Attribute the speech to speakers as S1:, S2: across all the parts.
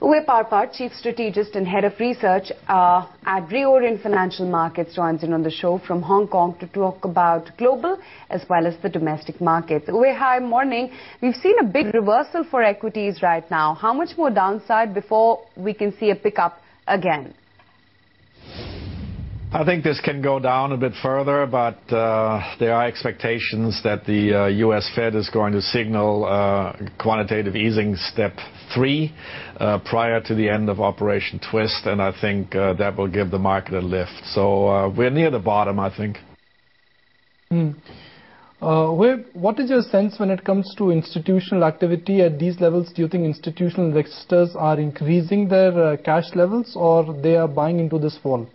S1: Uwe Parpar, Chief Strategist and Head of Research at Reorient Financial Markets, joins in on the show from Hong Kong to talk about global as well as the domestic markets. Uwe, hi, morning. We've seen a big reversal for equities right now. How much more downside before we can see a pickup again?
S2: I think this can go down a bit further, but there are expectations that the U.S. Fed is going to signal quantitative easing step 3 prior to the end of Operation Twist, and I think that will give the market a lift. So we're near the bottom, I think.
S3: What is your sense when it comes to institutional activity at these levels? Do you think institutional investors are increasing their cash levels, or they are buying into this fall?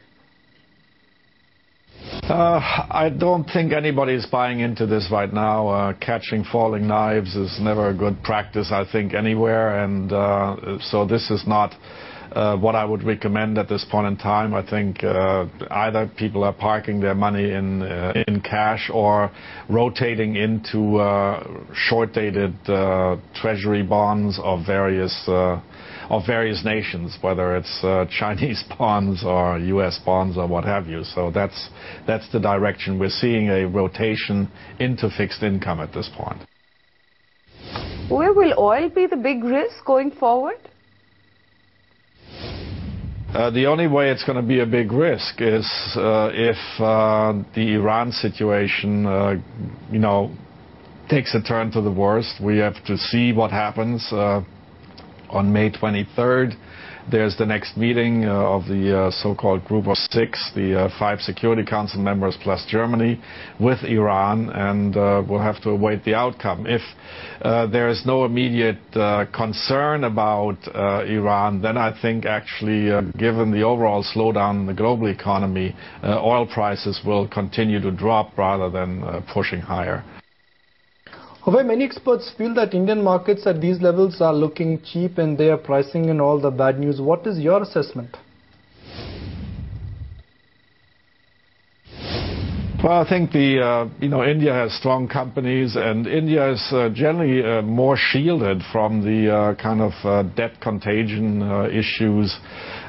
S2: I don't think anybody is buying into this right now. Catching falling knives is never a good practice, I think, anywhere. And so this is not what I would recommend at this point in time. I think either people are parking their money in cash or rotating into short-dated treasury bonds of various nations, whether it's Chinese bonds or U.S. bonds or what have you. So that's the direction. We're seeing a rotation into fixed income at this point.
S1: Where will oil be the big risk going forward?
S2: The only way it's going to be a big risk is if the Iran situation, takes a turn to the worst. We have to see what happens. On May 23rd, there's the next meeting of the so-called Group of Six, the 5 Security Council members plus Germany, with Iran, and we'll have to await the outcome. If there is no immediate concern about Iran, then I think actually, given the overall slowdown in the global economy, oil prices will continue to drop rather than pushing higher.
S3: However, many experts feel that Indian markets at these levels are looking cheap and they are pricing in all the bad news. What is your assessment?
S2: Well, I think India has strong companies, and India is generally more shielded from the kind of debt contagion issues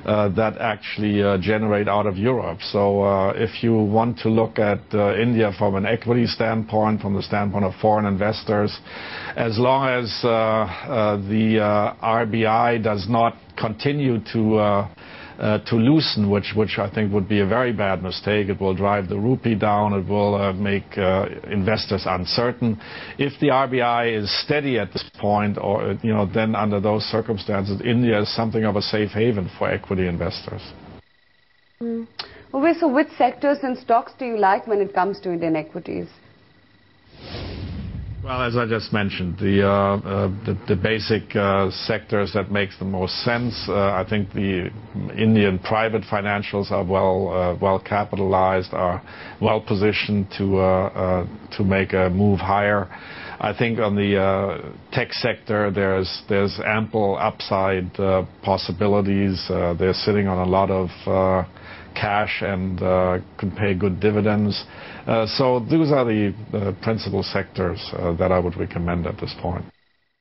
S2: that actually generate out of Europe. So if you want to look at India from an equity standpoint, from the standpoint of foreign investors, as long as the RBI does not continue to loosen, which I think would be a very bad mistake. It will drive the rupee down. It will make investors uncertain. If the RBI is steady at this point, or then under those circumstances, India is something of a safe haven for equity investors.
S1: Okay, so which sectors and stocks do you like when it comes to Indian equities?
S2: Well, as I just mentioned, the basic sectors that makes the most sense. I think the Indian private financials are well capitalized, are well positioned to make a move higher. I think on the tech sector, there's ample upside possibilities. They're sitting on a lot of cash and can pay good dividends. So those are the principal sectors that I would recommend at this point.